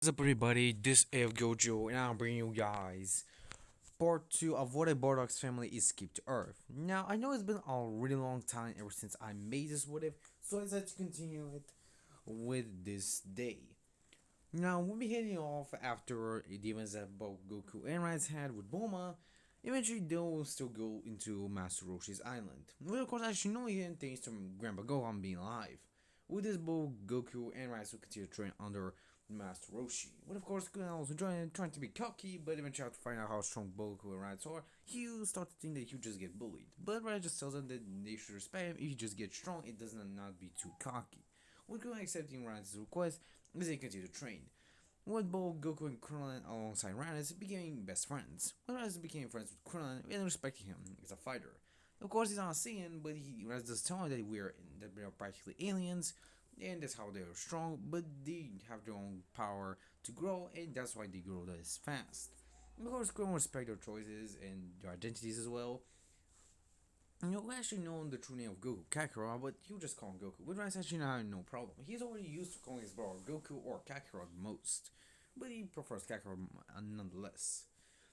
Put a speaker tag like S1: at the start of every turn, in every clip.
S1: What's up, everybody? This is Gojo, and I'm bringing you guys part 2 of what a Bardock's family escaped to Earth. Now, I know it's been a really long time ever since I made this what if, so I decided to continue it with this day. Now, we'll be heading off after the events that both Goku and Raditz had with Bulma. Eventually, they'll still go into Master Roshi's island. Well, of course, I should know hidden things from Grandpa Gohan being alive. With this, both Goku and Raditz will continue to train under Master Roshi. But of course, Gohan also joined, trying to be cocky, but eventually, after finding out how strong Goku and Raditz are, he will start to think that he'll just get bullied. But Raditz just tells him that they should respect him. If he just gets strong, it does not be too cocky. With Gohan accepting Raditz's request, as they continue to train. With both Goku and Krillin alongside Raditz becoming best friends. When Raditz became friends with Krillin and respecting him as a fighter. Of course, he's not a Saiyan, but Raditz does tell him that we are practically aliens, and that's how they are strong. But they have their own power to grow, and that's why they grow this fast. Of course, Krillin respect their choices and their identities as well. We actually know the true name of Goku, Kakarot, but you just call him Goku. With Rice actually not having no problem. He's already used to calling his brother Goku or Kakarot most, but he prefers Kakarot nonetheless.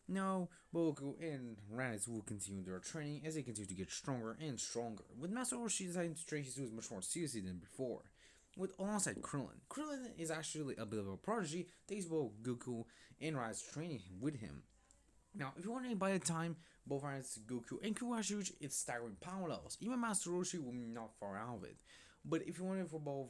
S1: Now, Goku and Raditz will continue their training as they continue to get stronger and stronger, with Master Roshi deciding to train his dudes much more seriously than before. With alongside Krillin. Krillin is actually a bit of a prodigy, thanks to both Goku and Raditz training with him. Now, if you're wondering, by the time both Raditz, Goku, and Kakashi reach its staggering power levels, even Master Roshi will be not far out of it. But if you're wondering for both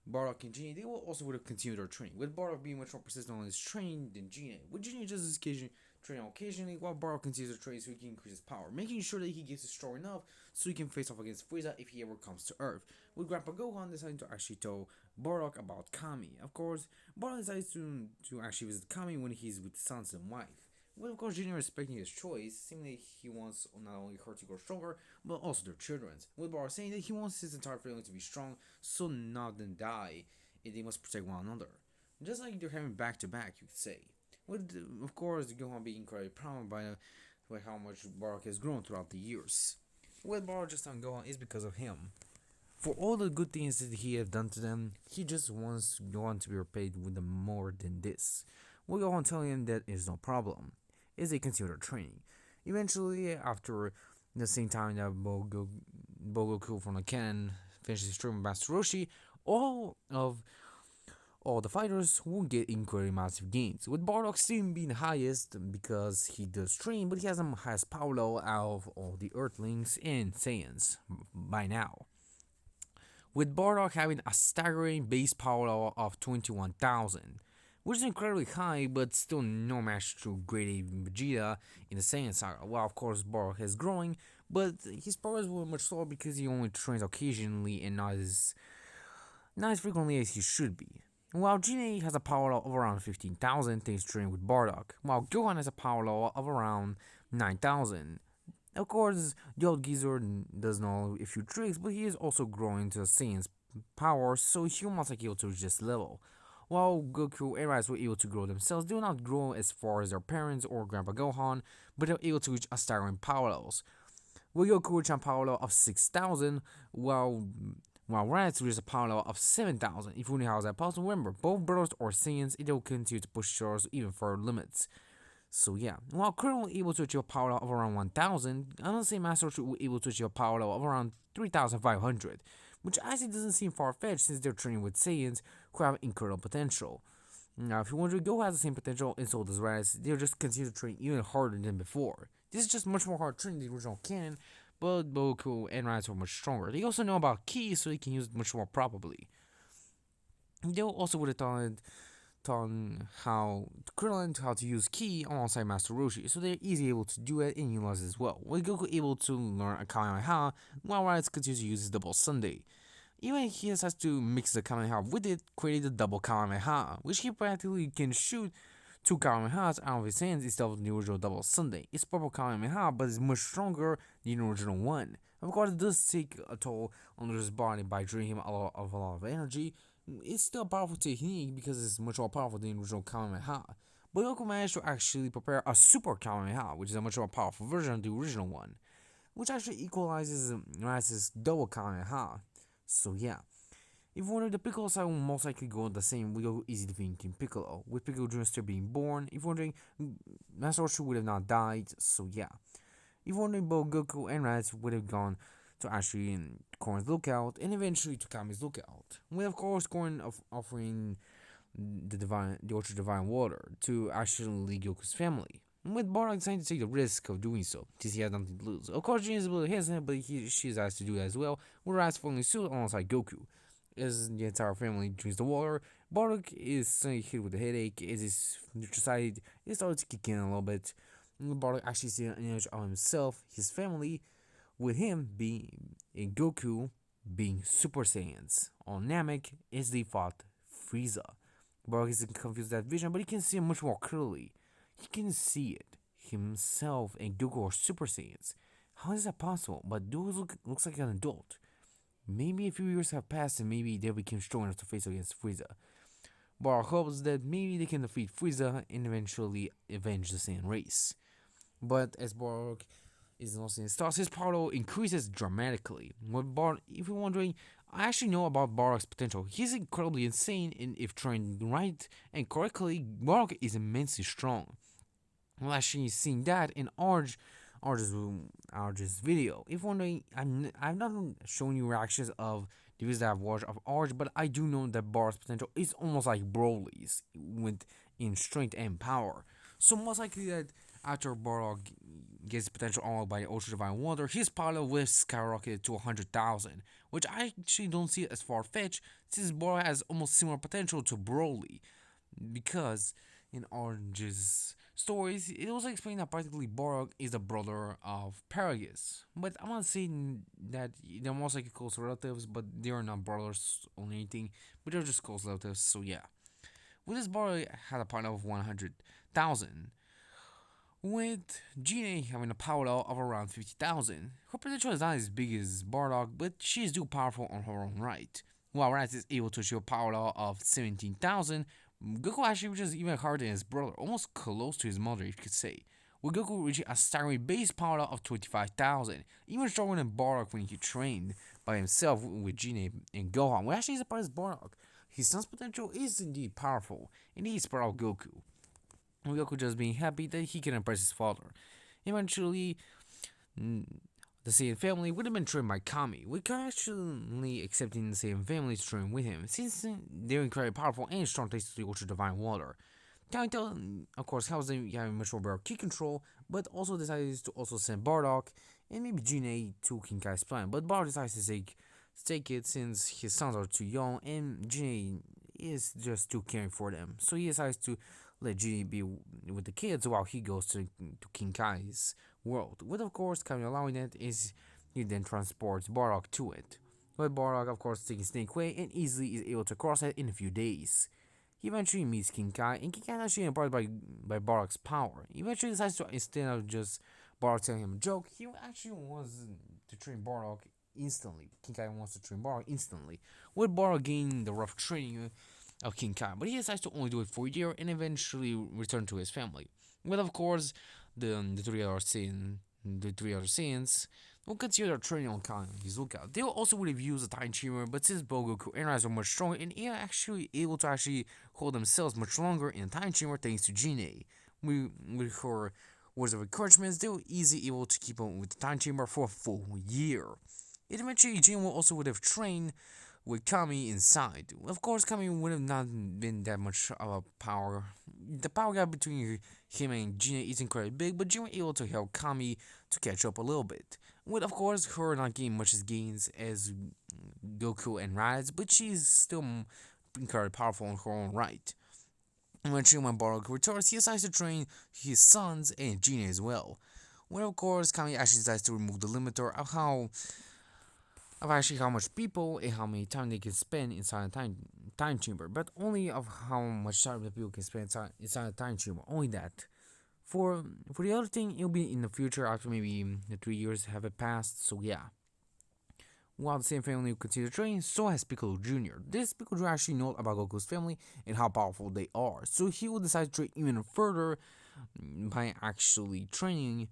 S1: Bardock and Genie, they will also would have continued their training, with Bardock being much more persistent on his training than Genie. With Genie just his occasion training occasionally, while Bardock continues to train so he can increase his power, making sure that he gets strong enough so he can face off against Frieza if he ever comes to Earth. With Grandpa Gohan deciding to actually tell Bardock about Kami. Of course, Bardock decides to actually visit Kami when he's with sons and wife. Well, of course, Junior respecting his choice, seemingly he wants not only her to grow stronger, but also their children's. With Bar saying that he wants his entire family to be strong, so none of them die, and they must protect one another. Just like they're having back to back, you could say. With, of course, Gohan being incredibly proud by how much Barak has grown throughout the years. With Barak just on Gohan is because of him. For all the good things that he has done to them, he just wants Gohan to be repaid with more than this. With Gohan telling him that is no problem as they continue their training. Eventually, after the same time that Bogoku from the cannon finishes training with Master Roshi, all the fighters will get incredibly massive gains, with Bardock still being the highest because he does train, but he has the highest power level out of all the Earthlings and Saiyans by now. With Bardock having a staggering base power level of 21,000, which is incredibly high, but still no match to Great Ape Vegeta in the Saiyan saga. Well, of course, Bardock is growing, but his powers were much slower because he only trains occasionally and not as frequently as he should be. While Gene has a power level of around 15,000 thanks to training with Bardock, while Gohan has a power level of around 9,000. Of course, the old geezer does know a few tricks, but he is also growing to Saiyan's power, so he will most likely able to reach this level. While Goku and Raditz were able to grow themselves, they will not grow as far as their parents or Grandpa Gohan, but they are able to reach a staggering power levels. With Goku reach a power level of 6,000, while Raditz reaches a power level of 7,000. If you wonder how is that possible, remember, both brothers are Saiyans, and they will continue to push themselves even further limits. So yeah, while Krillin was able to achieve a power level of around 1,000, another Saiyan Master was able to achieve a power level of around 3,500, which actually doesn't seem far-fetched since they're training with Saiyans who have incredible potential. Now, if you wonder, Go has the same potential, and so does Raditz. They'll just continue to train even harder than before. This is just much more hard training than the original canon, but Goku and Raditz are much stronger. They also know about Ki, so they can use it much more probably. They also would have taught how Krillin how to use Ki alongside Master Roshi, so they're easily able to do it and utilize it as well. With Goku able to learn a Kamehameha, while Raditz continues to use his double Sunday. Even he has to mix the Kamehameha with it, creating the double Kamehameha, which he practically can shoot two Kamehamehas out of his hands instead of the original double Sunday. It's purple Kamehameha, but it's much stronger than the original one. Of course, it does take a toll on his body by draining him a lot of energy. It's still a powerful technique because it's much more powerful than the original Kamehameha. But Goku managed to actually prepare a Super Kamehameha, which is a much more powerful version of the original one, which actually equalizes Raditz's double Kamehameha. So yeah, If one of the Piccolo side will most likely go the same, we go easy defeating Piccolo, with Piccolo Jr. still being born. If wondering, Master Roshi would have not died, so yeah. If wondering, both Goku and Raditz would have gone to actually Korn's lookout, and eventually to Kami's lookout. With of course Korn offering the ultra divine water to actually Goku's family. With Bardock deciding to take the risk of doing so, since he had nothing to lose. Of course, Jin is a little hesitant, but she's asked to do that as well, with Raditz following suit alongside Goku. As the entire family drinks the water, Bardock is suddenly hit with a headache as his neutral side is starting to kick in a little bit. Bardock actually sees an image of himself, his family, with him being in Goku being Super Saiyans. On Namek as they fought Frieza. Bardock is confused with that vision, but he can see it much more clearly. He can see it. Himself and Goku are Super Saiyans. How is that possible? But Goku looks like an adult. Maybe a few years have passed and maybe they became strong enough to face against Frieza. Bardock hopes that maybe they can defeat Frieza and eventually avenge the Saiyan race. But as Bardock is lost in his thoughts, his power level increases dramatically. If you're wondering, I actually know about Bardock's potential. He's incredibly insane, and if trained right and correctly, Bardock is immensely strong. Well, actually, seeing that in Arj's video. If wondering, I've not shown you reactions of the videos that I've watched of Arj, but I do know that Bardock's potential is almost like Broly's with in strength and power. So most likely that after Bardock gets potential unlocked by the Ultra Divine Water, his power level will skyrocket to 100,000, which I actually don't see as far fetched since Bardock has almost similar potential to Broly, because in Orange's stories, it was explained that practically Bardock is the brother of Paragus. But I'm not saying that they're most likely close relatives, but they are not brothers or anything, but they're just close relatives, so yeah. With this, Bardock had a power of 100,000, with Gina having a power level of around 50,000. Her potential is not as big as Bardock, but she is still powerful on her own right. While Raditz is able to achieve a power level of 17,000, Goku actually reaches even harder than his brother, almost close to his mother, if you could say. With Goku reaching a staggering base power level of 25,000, even stronger than Bardock when he trained by himself with Gina and Gohan. What actually surprised Bardock. His son's potential is indeed powerful, and he is proud of Goku. Goku just being happy that he can impress his father. Eventually, the Saiyan family would have been trained by Kami, with Kami actually accepting the Saiyan family to train with him, since they're incredibly powerful and strong thanks to the Ultra Divine Water. Kami, of course, helps them having much more better ki control, but also decides to also send Bardock and maybe Gine to Kinkai's plan. But Bardock decides to take it since his sons are too young and Gine is just too caring for them. So he decides to let Genie be with the kids while he goes to King Kai's world. With of course Kami allowing it is he then transports Bardock to it. But Bardock of course taking Snake Way and easily is able to cross it in a few days. He eventually meets King Kai and King Kai is actually impressed by Bardock's power. He eventually decides to, instead of just Bardock telling him a joke, he actually wants to train Bardock instantly. King Kai wants to train Bardock instantly. With Bardock gaining the rough training of King Kai, but he decides to only do it for a year and eventually return to his family. But of course, the three other Saiyans will continue their training on Kai on his lookout. They will also would have used a time chamber, but since Goku and Rise are much stronger and are actually able to actually hold themselves much longer in a time chamber thanks to Gine. With her words of encouragement, they were easily able to keep on with the time chamber for a full year. It eventually, Jin will also would have trained with Kami inside. Of course, Kami would have not been that much of a power. The power gap between him and Gina isn't quite big, but Gina was able to help Kami to catch up a little bit. With, of course, her not getting much as gains as Goku and Raditz, but she's still incredibly powerful in her own right. Eventually, when Bardock returns, he decides to train his sons and Gina as well. When, of course, Kami actually decides to remove the limiter of actually how much people and how many time they can spend inside a time chamber, but only of how much time the people can spend inside a time chamber. Only that. For the other thing, it'll be in the future after maybe the 3 years have passed. So yeah. While the same family will continue to train, so has Piccolo Jr. This Piccolo Jr. actually knows about Goku's family and how powerful they are, so he will decide to train even further by actually training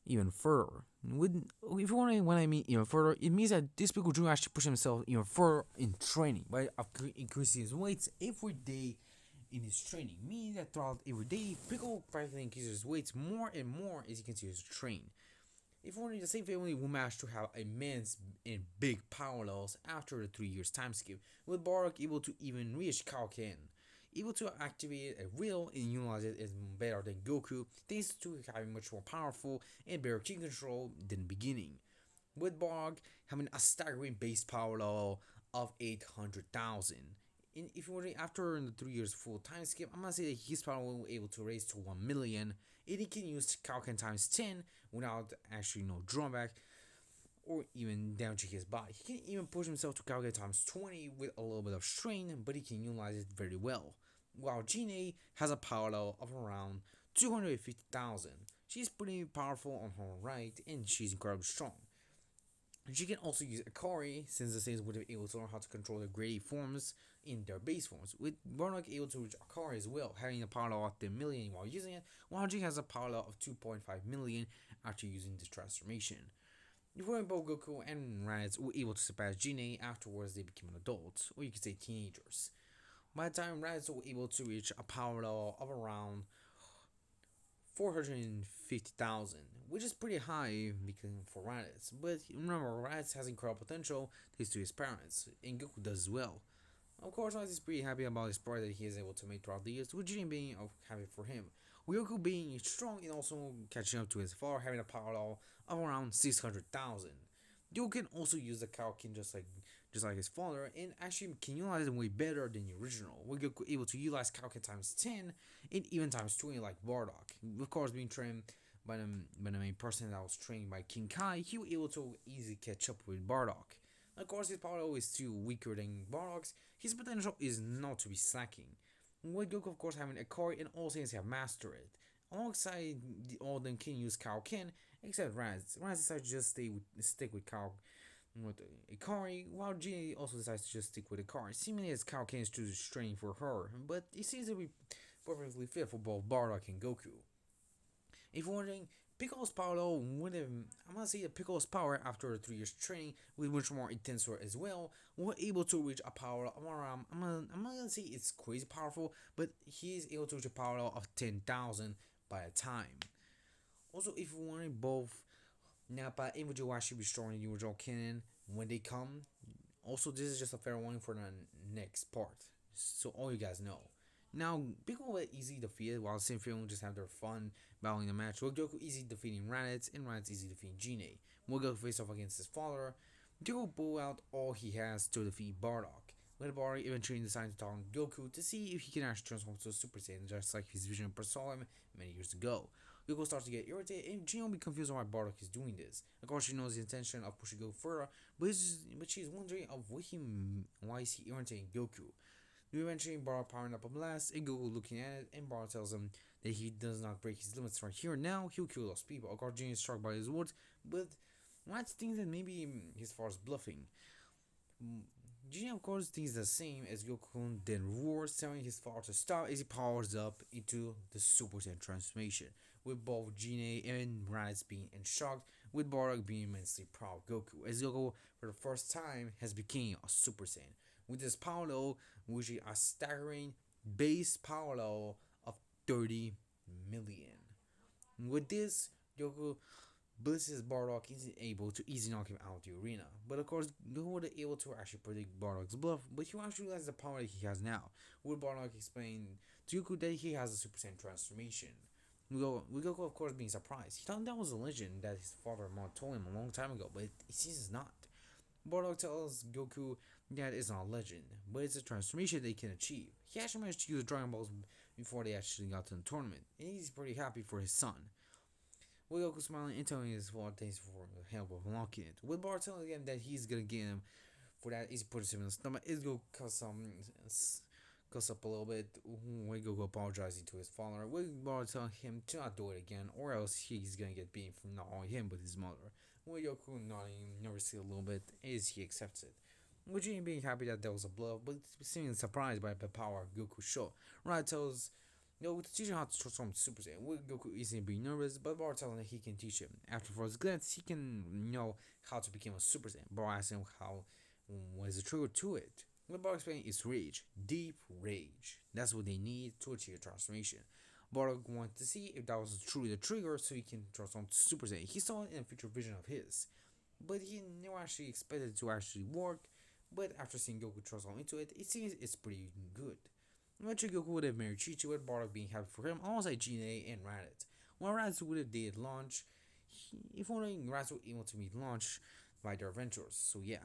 S1: even further. With, if you want to, when I mean even further, it means that this Piccolo Jr. actually push himself even further in training by increasing his weights every day in his training. Meaning that throughout every day, Piccolo practically increases his weights more and more as he continues to train. If only the same family will manage to have immense and big power loss after the 3 years time skip, with Bardock able to even reach Kaioken. Able to activate a will and utilize it is better than Goku, thanks to having much more powerful and better ki control than the beginning. With Bardock having a staggering base power level of 800,000. And if you were after the 3 years full time skip, I'm gonna say that his power will be able to raise to 1 million. And he can use Kaioken times 10 without actually no drawback or even damaging his body. He can even push himself to Kaioken times 20 with a little bit of strain, but he can utilize it very well. While Gina has a power level of around 250,000. She's pretty powerful on her right and she's incredibly strong. She can also use Akari, since the Saiyans would be able to learn how to control their grade forms in their base forms, with Bardock able to reach Akari as well, having a power level of 10 million while using it, while Jin has a power level of 2.5 million after using this transformation. Before both Goku and Raditz were able to surpass Jinne, afterwards they became adults, or you could say teenagers. By the time Raditz were able to reach a power level of around 450,000, which is pretty high because for Raditz. But remember, Raditz has incredible potential thanks to his parents, and Goku does as well. Of course, Raditz is pretty happy about his part that he is able to make throughout the years, with Jiren being happy for him. Goku being strong and also catching up to his father, having a power level of around 600,000. Goku can also use the Kaioken just like his father, and actually can utilize it way better than the original. We're able to utilize Kaioken times 10 and even times 20 like Bardock. Of course, being trained by the main person that was trained by King Kai, he was able to easily catch up with Bardock. Of course, his power level is still weaker than Bardock's. His potential is not to be slacking. With Goku, of course, having a core and all Saiyans have mastered it. Alongside all of them can use Kaioken, except Raz. Raz decides to just stick with Kaioken with Ikari, while Gina also decides to just stick with Ikari, seemingly as Kaioken is too straining for her, but it seems to be perfectly fit for both Bardock and Goku. If you're wondering, Piccolo's power though would have, I'm gonna say that Piccolo's power after 3 years training with much more intense as well, were able to reach a power of around, I'm not gonna say it's crazy powerful, but he is able to reach a power of 10,000 by a time. Also, if you want both Nappa and Vegeta should be stronger than the original canon when they come. Also, this is just a fair warning for the next part, so all you guys know. Now, Piccolo is easy defeated, while the same film just have their fun battling the match. With Goku easy defeating Raditz, and Raditz easy defeating Gine. Will Goku face off against his father. Goku pull out all he has to defeat Bardock. Let Bardock eventually decide to talk on Goku to see if he can actually transform to a Super Saiyan, just like his vision saw him many years ago. Goku starts to get irritated, and Gino be confused on why Bardock is doing this. Of course, she knows the intention of pushing Goku further, but she's wondering of why is he irritating Goku. Eventually, Bardock powering up a blast, and Goku looking at it, and Bardock tells him that he does not break his limits right here and now, he'll kill those people. Of course, Gino is struck by his words, but White thinks that maybe his father's bluffing. Gino, of course, thinks the same as Goku, then roars, telling his father to stop as he powers up into the Super Saiyan transformation, with both Gine and Raditz being in shock, with Bardock being immensely proud of Goku, as Goku, for the first time, has become a Super Saiyan, with his power level, which is a staggering base power level of 30 million. With this, Goku blesses Bardock is able to easily knock him out of the arena. But of course, Goku was able to actually predict Bardock's bluff, but he actually realizes the power that he has now. With Bardock explain to Goku that he has a Super Saiyan transformation. Goku, of course, being surprised. He thought that was a legend that his father Mom told him a long time ago, but it seems it's not. Bardock tells Goku that it's not a legend, but it's a transformation they can achieve. He actually managed to use Dragon Balls before they actually got to the tournament, and he's pretty happy for his son. With Goku smiling and telling his father thanks for the help of unlocking it. With Bart telling him that he's gonna get him for that, he puts him in the stomach. It's gonna cuss up a little bit. With Goku apologizing to his father. With Bart telling him to not do it again, or else he's gonna get beaten from not only him but his mother. With Goku nodding nervously a little bit as he accepts it. With Gene being happy that there was a bluff, but seeming surprised by the power Goku showed. Right tells To teach him how to transform to Super Saiyan. With Goku isn't being nervous, but Bardock telling him he can teach him. After first glance, he can know how to become a Super Saiyan. Bardock asks him how, what is the trigger to it. What Bardock explains is rage, deep rage. That's what they need to achieve a transformation. Bardock wanted to see if that was truly the trigger so he can transform to Super Saiyan. He saw it in a future vision of his, but he never actually expected it to actually work. But after seeing Goku transform into it, it seems it's pretty good. Eventually, Goku would have married Chi-Chi with Bardock being happy for him, alongside Gine and Raditz. When Raditz would have dated Launch, if only Raditz was able to meet Launch by their adventures. So yeah.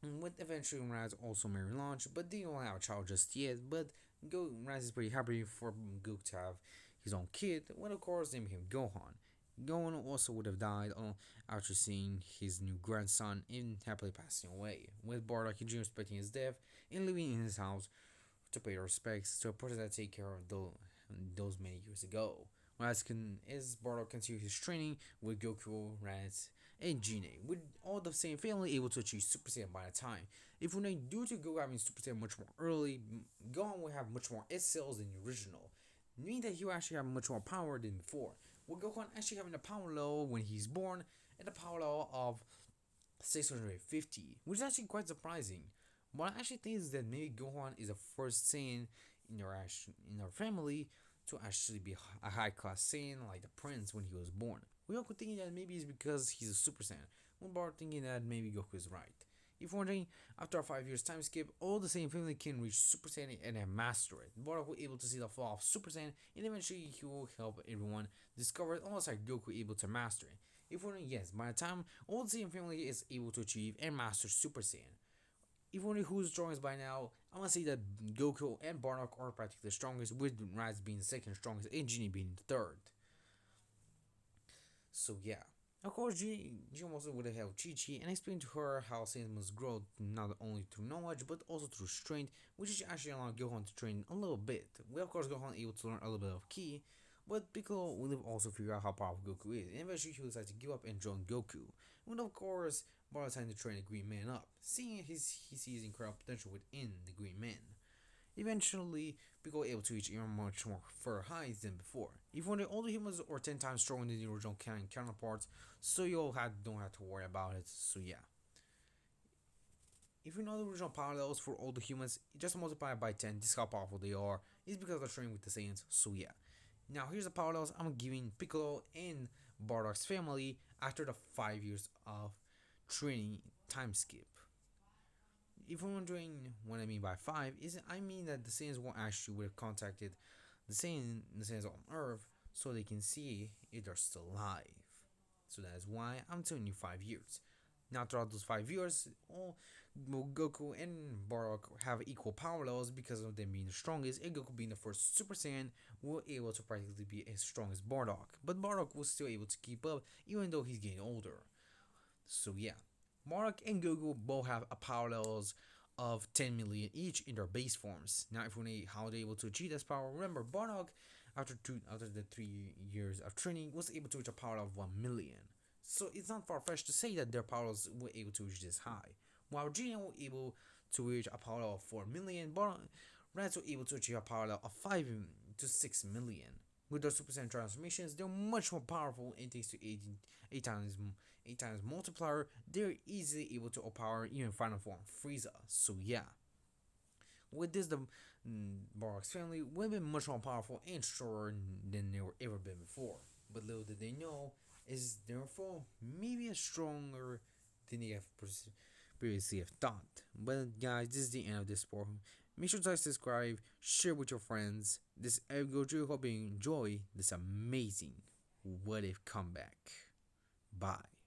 S1: And with eventually Raditz also married Launch, but they don't have a child just yet. But Raditz is pretty happy for Goku to have his own kid, when of course named him Gohan. Gohan also would have died after seeing his new grandson and happily passing away, with Bardock and Junior expecting his death and living in his house to pay respects to a person that take care of those many years ago. Whereas as Bardock continues his training with Goku, Raditz, and Gine, with all the same family able to achieve Super Saiyan by the time. If we're not due to Goku having Super Saiyan much more early, Gohan will have much more S cells than the original, meaning that he will actually have much more power than before. With Gohan actually having a power level when he's born and a power level of 650, which is actually quite surprising. What I actually think is that maybe Gohan is the first Saiyan in our family to actually be a high class Saiyan like the Prince when he was born. We all could think that maybe it's because he's a Super Saiyan. One bar thinking that maybe Goku is right. If wondering, after a 5 years time skip, all the same family can reach Super Saiyan and then master it. Bardock will able to see the fall of Super Saiyan, and eventually he will help everyone discover it, almost like Goku able to master it. If wondering, yes, by the time all the same family is able to achieve and master Super Saiyan, if wondering who's strongest by now, I'm gonna say that Goku and Bardock are practically the strongest, with Raz being the second strongest and Genie being the third. So yeah. Of course, Jim also would have helped Chi-Chi and explained to her how Saiyans must grow not only through knowledge but also through strength, which is actually allowed Gohan to train a little bit. Well, of course, Gohan able to learn a little bit of Ki, but Piccolo will also figure out how powerful Goku is, and eventually he decides to give up and join Goku. And of course, Bardock time to train the Green Man up, seeing he sees incredible potential within the Green Man. Eventually, Piccolo able to reach even much more further heights than before. Even when the older humans are 10 times stronger than the original canon counterparts, so don't have to worry about it. So yeah. If you know the original power levels for all the humans, just multiply it by 10. This is how powerful they are. It's because they're training with the Saiyans. So yeah. Now here's the power levels I'm giving Piccolo and Bardock's family after the 5 years of training time skip. If you're wondering what I mean by five, is I mean that the Saiyans will actually would have contacted the Saiyans on Earth so they can see if they're still alive. So that is why I'm telling you 5 years. Now throughout those 5 years, all Goku and Bardock have equal power levels because of them being the strongest, and Goku being the first Super Saiyan will able to practically be as strong as Bardock. But Bardock was still able to keep up even though he's getting older. So yeah, Mark and Goku both have a power levels of 10 million each in their base forms. Now, if we need how they're able to achieve this power, remember Bardock after the 3 years of training was able to reach a power of 1 million. So it's not far fetched to say that their powers were able to reach this high. While Gina was able to reach a power of 4 million, Rats were able to achieve a power of 5 to 6 million. With their Super Saiyan transformations, they're much more powerful and thanks to 8 times multiplier, they're easily able to overpower even final form Frieza. So yeah. With this, the Bardock's family would have been much more powerful and stronger than they were ever been before. But little did they know is therefore maybe stronger than they have previously have thought. But guys, this is the end of this part. Make sure to subscribe, share with your friends. This is Goju. Hope you enjoy this amazing What If comeback. Bye.